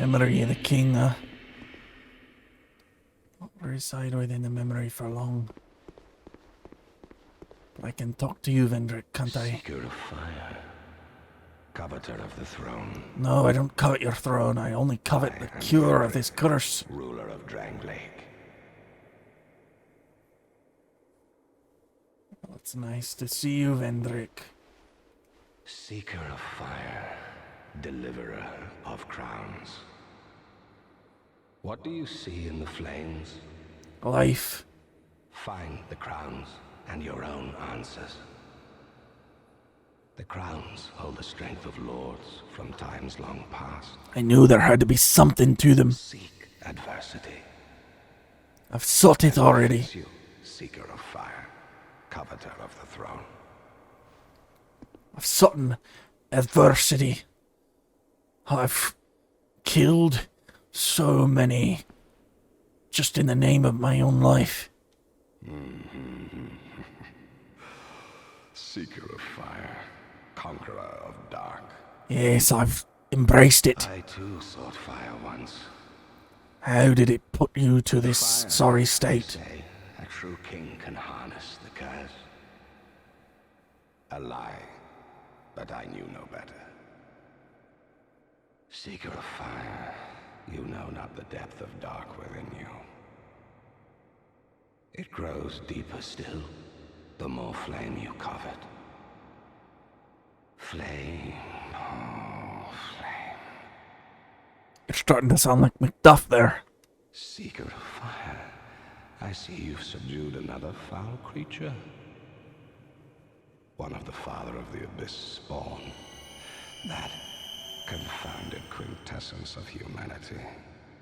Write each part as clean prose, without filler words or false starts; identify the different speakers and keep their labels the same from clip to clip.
Speaker 1: memory of the king, not reside within the memory for long. But I can talk to you, Vendrick, can't I?
Speaker 2: Seeker of fire, coveter of the throne.
Speaker 1: No, I don't covet your throne. I only covet the cure of this curse.
Speaker 2: Ruler of Drangleic.
Speaker 1: Well, it's nice to see you, Vendrick.
Speaker 2: Seeker of fire, deliverer of crowns. What do you see in the flames?
Speaker 1: Life.
Speaker 2: Find the crowns and your own answers. The crowns hold the strength of lords from times long past.
Speaker 1: I knew there had to be something to them.
Speaker 2: Seek adversity.
Speaker 1: I've sought it already.
Speaker 2: You, seeker of fire, coveter of the throne.
Speaker 1: I've sought adversity. I've killed so many just in the name of my own life.
Speaker 2: Seeker of fire, conqueror of dark.
Speaker 1: Yes, I've embraced it.
Speaker 2: I too sought fire once.
Speaker 1: How did it put you to this
Speaker 2: Fire,
Speaker 1: sorry
Speaker 2: they
Speaker 1: state?
Speaker 2: say a true king can harness the curse. A lie, but I knew no better. Seeker of fire, you know not the depth of dark within you. It grows deeper still, the more flame you covet. Flame, oh, flame.
Speaker 1: You're starting to sound like Macduff there.
Speaker 2: Seeker of fire, I see you've subdued another foul creature. One of the father of the abyss spawn. That confounded quintessence of humanity.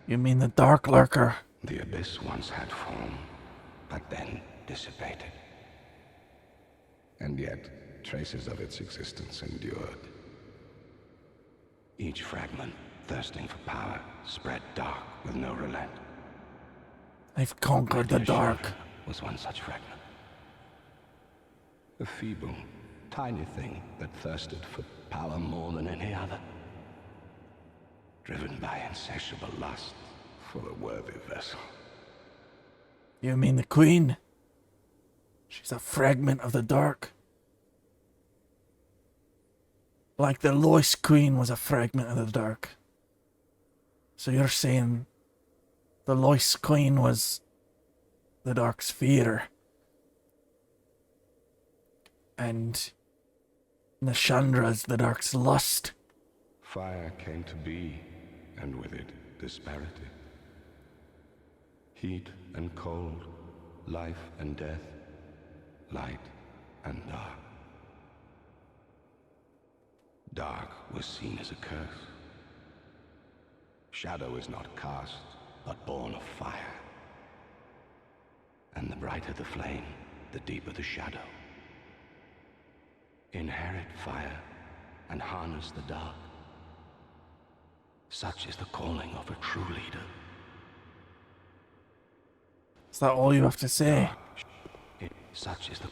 Speaker 1: You mean the Dark Lurker?
Speaker 2: The abyss once had form, but then dissipated. And yet, traces of its existence endured. Each fragment, thirsting for power, spread dark with no relent.
Speaker 1: I've conquered the dark.
Speaker 2: Was one such fragment. A feeble, tiny thing that thirsted for power more than any other. Driven by insatiable lust for a worthy vessel.
Speaker 1: You mean the Queen? She's a fragment of the dark. Like the Lois Queen was a fragment of the dark. So you're saying the Lois Queen was the dark sphere. And Nashandra's the dark's lust.
Speaker 2: Fire came to be, and with it, disparity. Heat and cold, life and death, light and dark. Dark was seen as a curse. Shadow is not cast, but born of fire. And the brighter the flame, the deeper the shadow. Inherit fire and harness the dark. Such is the calling of a true leader.
Speaker 1: Is that all you have to say?
Speaker 2: Such is the...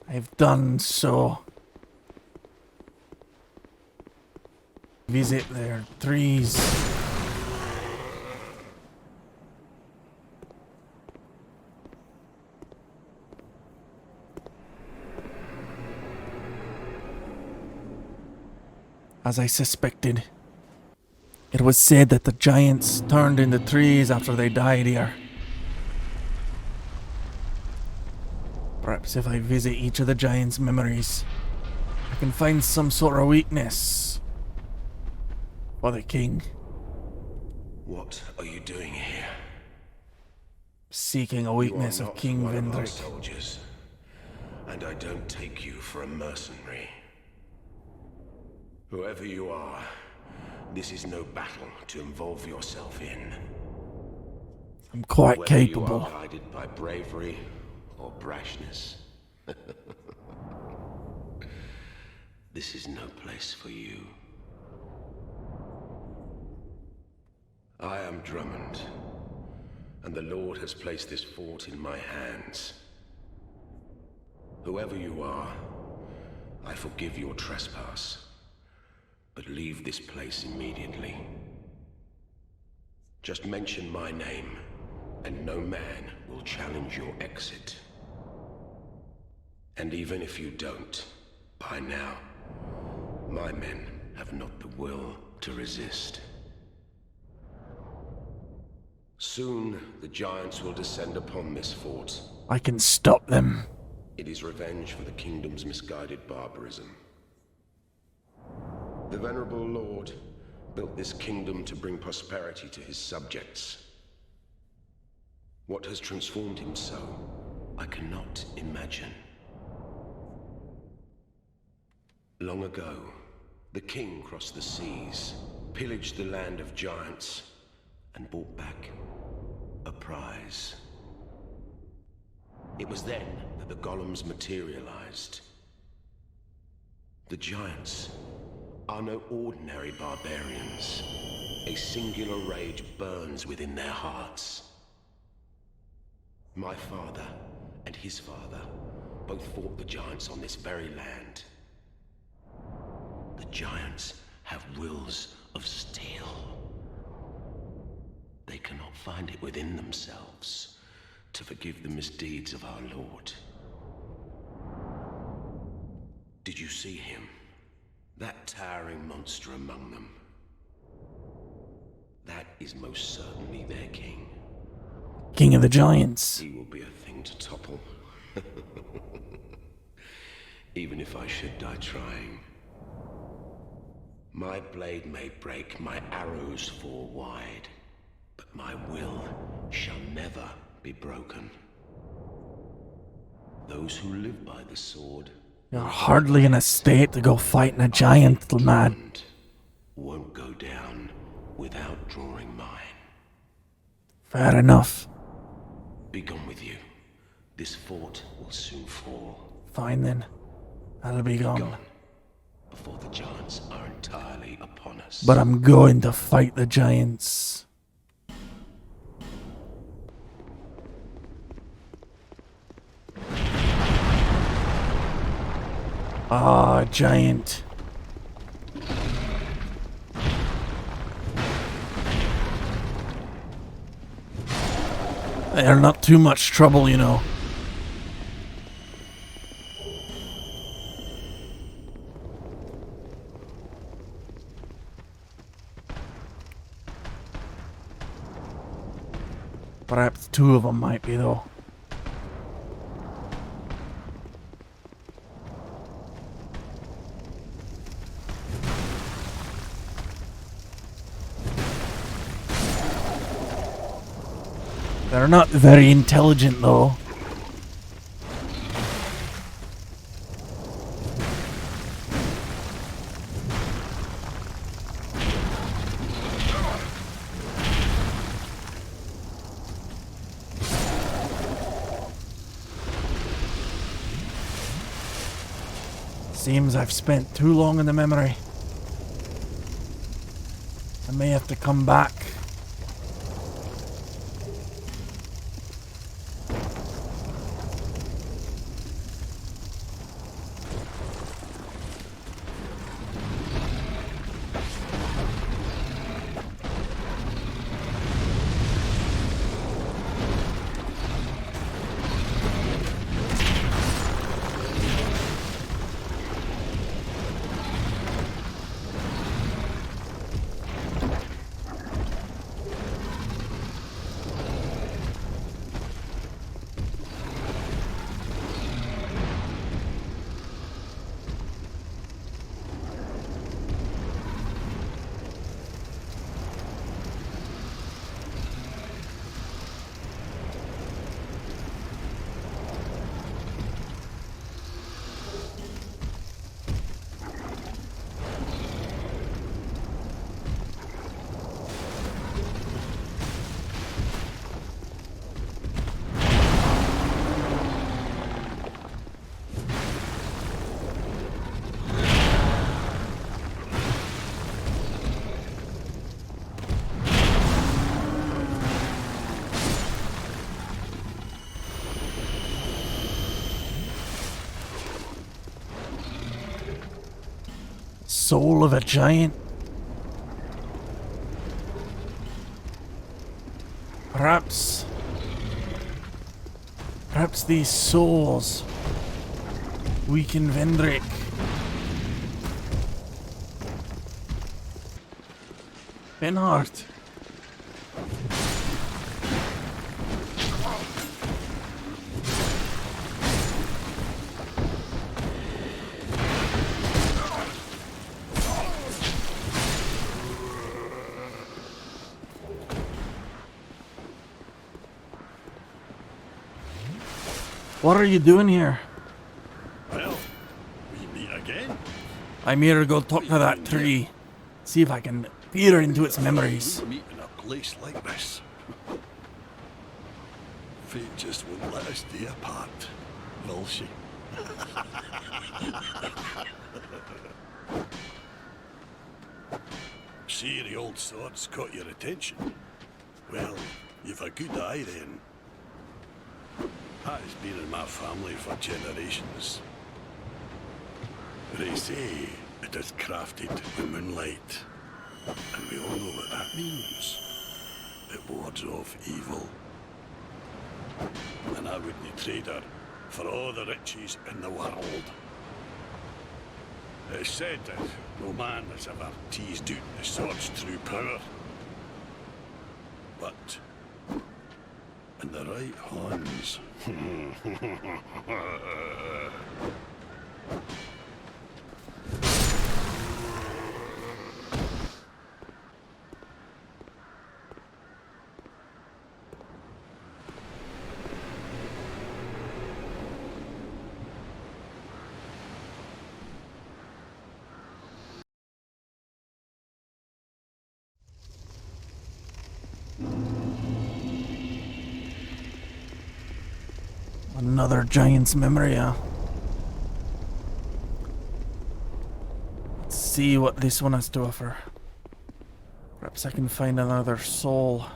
Speaker 1: I've done so. Visit their trees. As I suspected, it was said that the giants turned into trees after they died here. Perhaps if I visit each of the giants' memories, I can find some sort of weakness for the king.
Speaker 3: What are you doing here?
Speaker 1: Seeking a weakness of King
Speaker 3: one of our
Speaker 1: Vendrick.
Speaker 3: soldiers, and I don't take you for a mercenary. Whoever you are, this is no battle to involve yourself in.
Speaker 1: I'm quite
Speaker 3: Whether
Speaker 1: capable.
Speaker 3: you are guided by bravery or brashness, this is no place for you. I am Drummond, and the Lord has placed this fort in my hands. Whoever you are, I forgive your trespass. but leave this place immediately. Just mention my name, and no man will challenge your exit. And even if you don't, by now, my men have not the will to resist. Soon, the giants will descend upon this fort.
Speaker 1: I can stop them.
Speaker 3: It is revenge for the kingdom's misguided barbarism. The venerable lord built this kingdom to bring prosperity to his subjects. What has transformed him so, I cannot imagine. Long ago, the king crossed the seas, pillaged the land of giants, and brought back a prize. It was then that the golems materialized. The giants are no ordinary barbarians. A singular rage burns within their hearts. My father and his father both fought the giants on this very land. The giants have wills of steel. They cannot find it within themselves to forgive the misdeeds of our Lord. Did you see him? That towering monster among them. That is most certainly their king.
Speaker 1: King of the Giants.
Speaker 3: He will be a thing to topple. Even if I should die trying. My blade may break, my arrows fall wide, but my will shall never be broken. Those who live by the sword...
Speaker 1: You're hardly in a state to go fighting a giant, man.
Speaker 3: ...won't go down without drawing mine.
Speaker 1: Fair enough.
Speaker 3: Be gone with you. This fort will soon fall.
Speaker 1: Fine then. I'll be gone.
Speaker 3: Before the giants are entirely upon us.
Speaker 1: But I'm going to fight the giants. Ah, giant. They're not too much trouble, you know. Perhaps two of them might be, though. They're not very intelligent, though. Seems I've spent too long in the memory. I may have to come back. soul of a giant. Perhaps these souls weaken Vendrick. Benhart. What are you doing here?
Speaker 4: Well, we meet again.
Speaker 1: I'm here to go talk to that tree. See if I can peer into its memories.
Speaker 4: We meet in a place like this. Fate just won't let us stay apart, will she? See, the old sword's caught your attention. Well, you've a good eye then. That has been in my family for generations. They say it is crafted with moonlight. And we all know what that means. It wards off evil. And I wouldn't trade her for all the riches in the world. It's said that no man has ever teased out the sword's true power. But in the right hands.
Speaker 1: Another giant's memory, huh? Let's see what this one has to offer. Perhaps I can find another soul.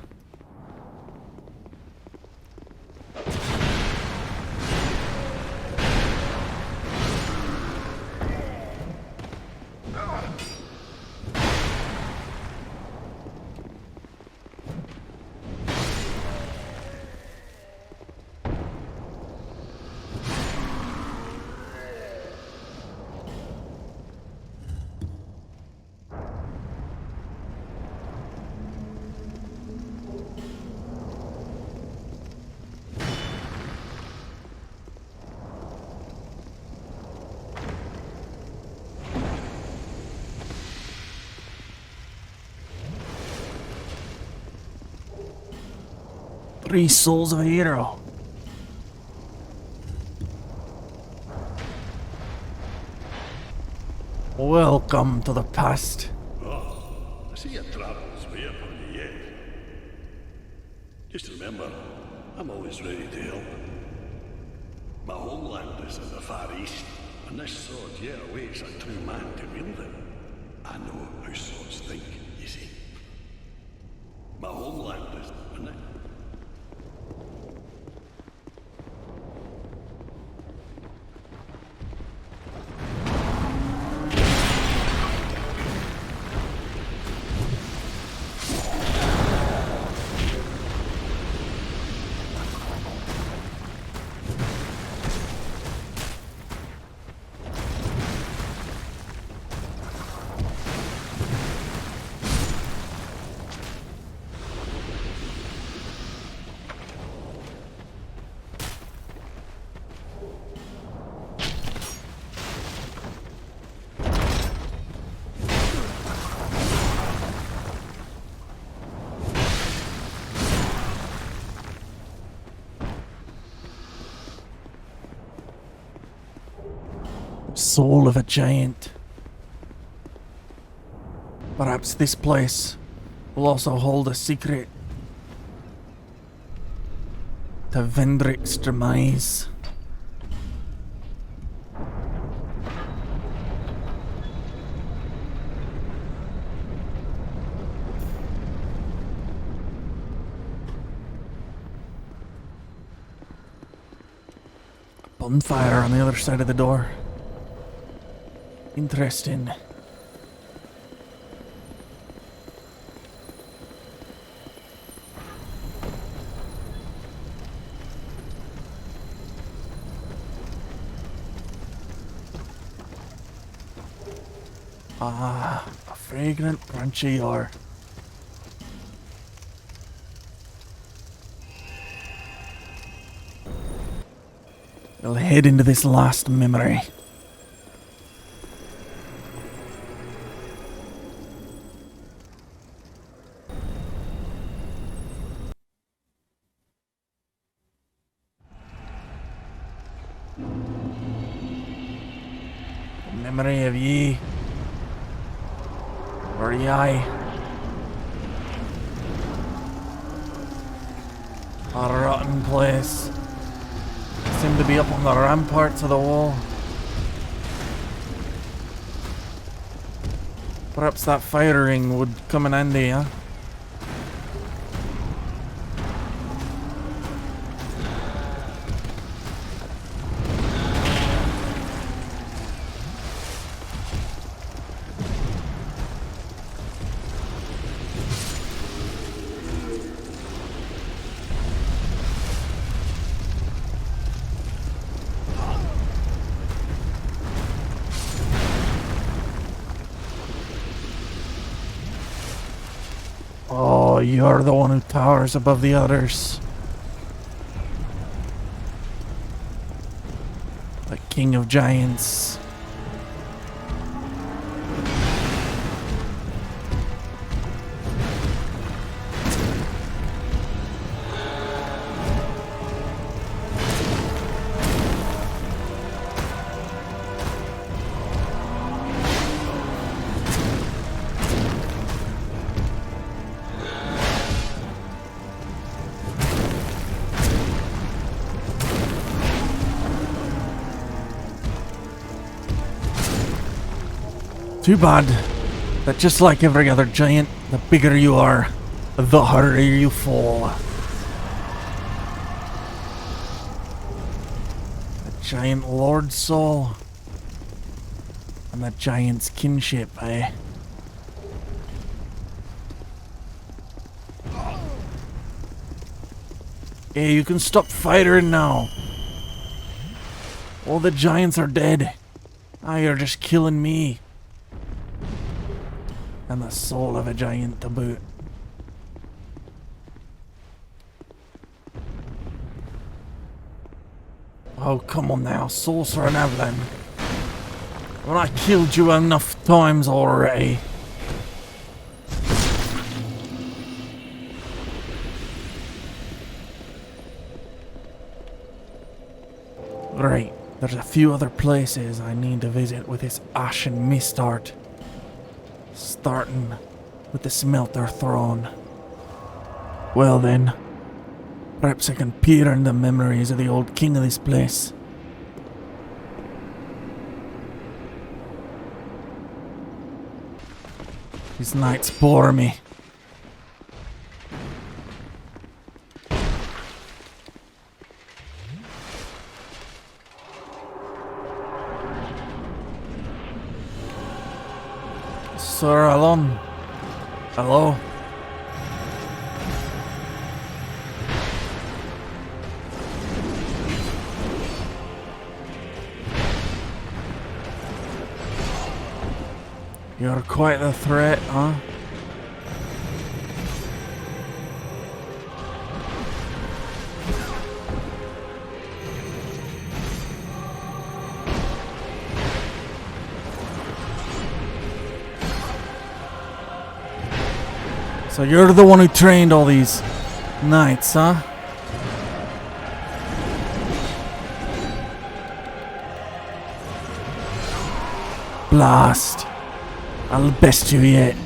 Speaker 1: Three souls of a hero. Welcome to the past.
Speaker 4: I see your travels way up on the yet. Just remember, I'm always ready to help. My homeland is in the Far East, and this sword yet awaits a true man to wield it. I know how swords think, you see. My homeland is in it.
Speaker 1: Soul of a giant. Perhaps this place will also hold a secret to Vendrick's demise. A bonfire on the other side of the door. Interesting. Ah, a fragrant crunchy yar. We'll head into this last memory. Memory of ye. Or Jeigh. A rotten place. Seem to be up on the ramparts of the wall. Perhaps that firing would come in handy, huh? Oh, you're the one who towers above the others. The king of giants. Too bad that just like every other giant, the bigger you are, the harder you fall. The giant lord soul and the giant's kinship, eh? Hey, you can stop fighting now. All the giants are dead. Ah, you're just killing me. And the soul of a giant to boot. Oh, come on now, Saucer and Evelyn. Well, I killed you enough times already. Right, there's a few other places I need to visit with this ashen mist art. Starting with the smelter throne. Well then, perhaps I can peer into the memories of the old king of this place. These nights bore me. Sir Alonne. Hello. You're quite the threat, huh? So you're the one who trained all these knights, huh? Blast. I'll best you yet.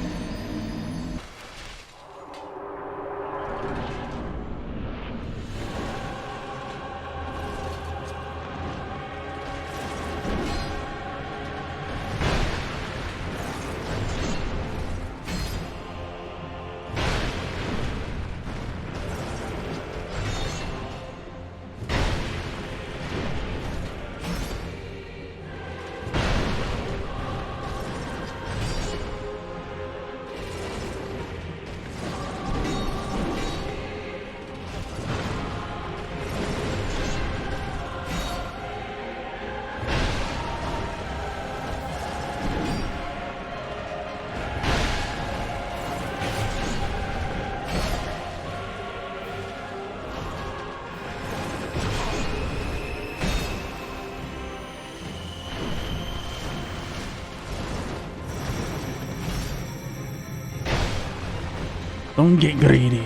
Speaker 1: Don't get greedy.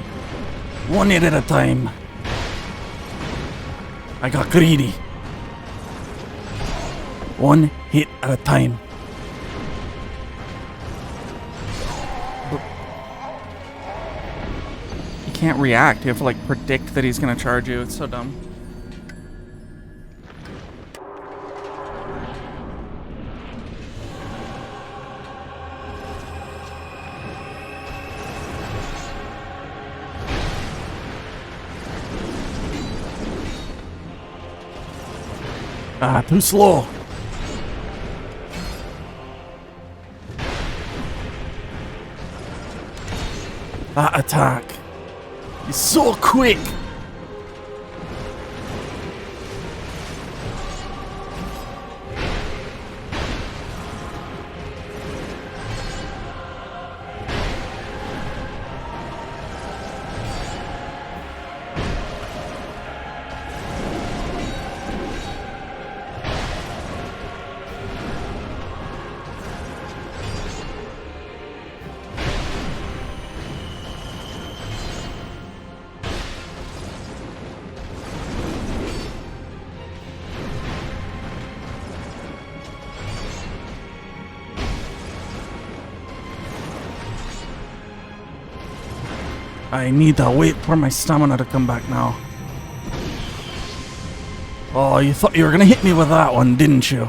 Speaker 1: One hit at a time. I got greedy. One hit at a time.
Speaker 5: You can't react. You have to like predict that he's gonna charge you. It's so dumb.
Speaker 1: Ah, too slow. That attack is so quick. I need to wait for my stamina to come back now. Oh, you thought you were gonna hit me with that one, didn't you?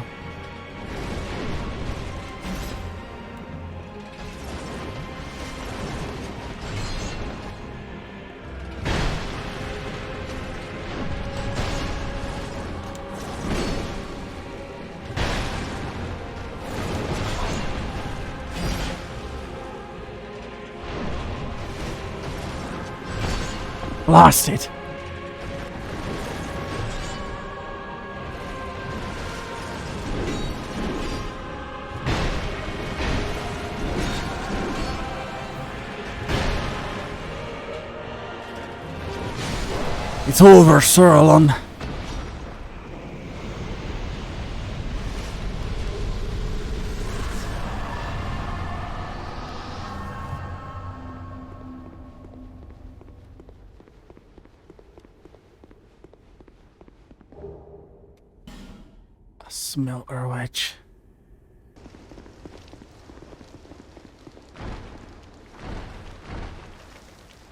Speaker 1: Lost it. It's over, Sir Alonne. Smelter wedge.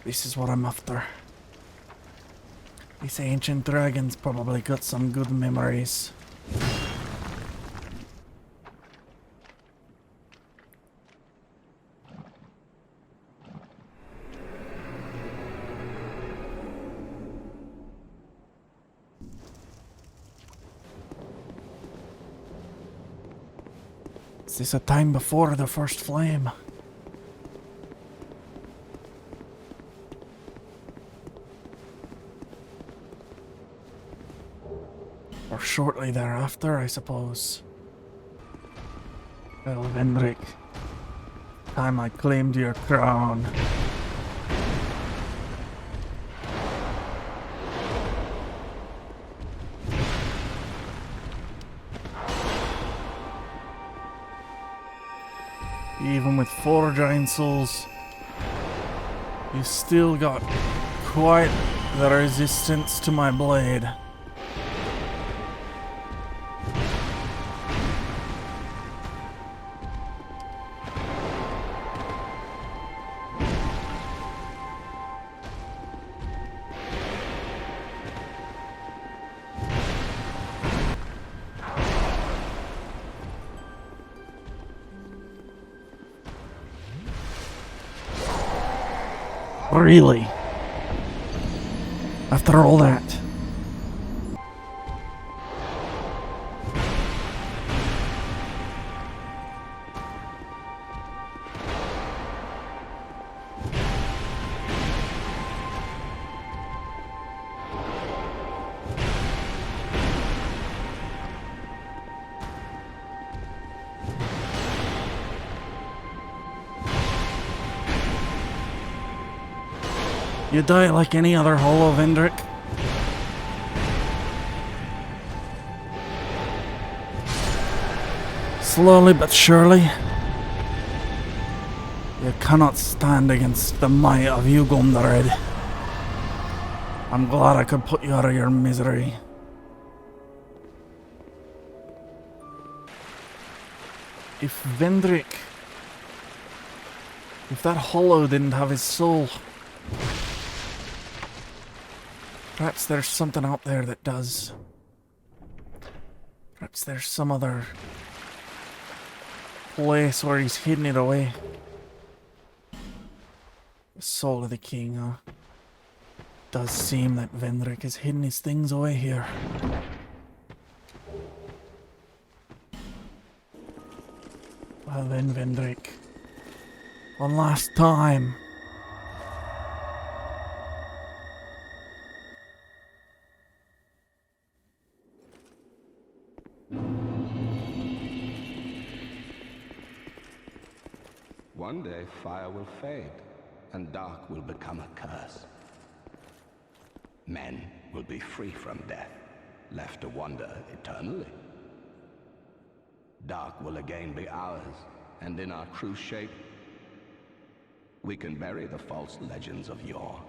Speaker 1: This is what I'm after. These ancient dragons probably got some good memories. Is this a time before the first flame? Or shortly thereafter, I suppose. Well, Vendrick, time I claimed your crown. Even with 4 giant souls, you still got quite the resistance to my blade. Really? After all that? You die like any other hollow, Vendrick. Slowly but surely. You cannot stand against the might of Hugo the Red. I'm glad I could put you out of your misery. If Vendrick... If that hollow didn't have his soul... Perhaps there's something out there that does. Perhaps there's some other place where he's hidden it away. The soul of the king, huh? Does seem that Vendrick has hidden his things away here. Well then, Vendrick. One last time.
Speaker 2: One day, fire will fade, and dark will become a curse. Men will be free from death, left to wander eternally. Dark will again be ours, and in our true shape, we can bury the false legends of yore.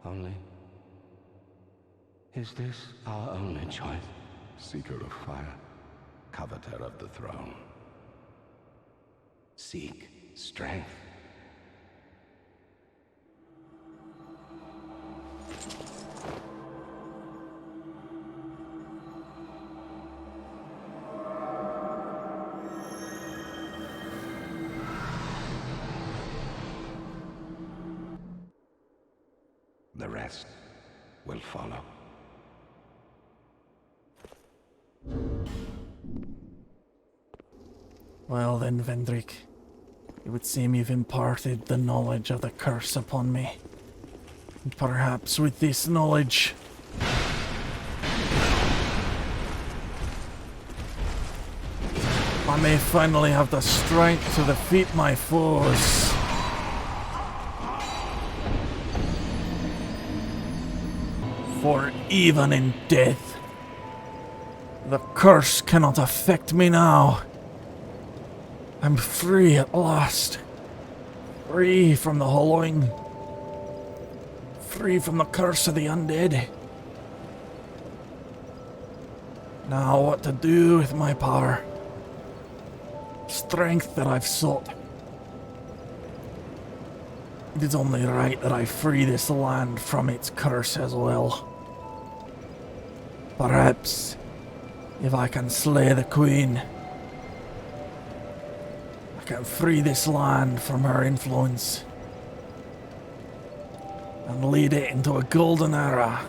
Speaker 2: Only, is this our only choice? Seeker of fire, coveter of the throne. Seek strength. The rest will follow.
Speaker 1: Well then, Vendrick. It would seem you've imparted the knowledge of the curse upon me. And perhaps with this knowledge... I may finally have the strength to defeat my foes. For even in death, the curse cannot affect me now. I'm free at last. Free from the hollowing. Free from the curse of the undead. Now what to do with my power. Strength that I've sought. It is only right that I free this land from its curse as well. Perhaps, if I can slay the Queen, I can free this land from her influence and lead it into a golden era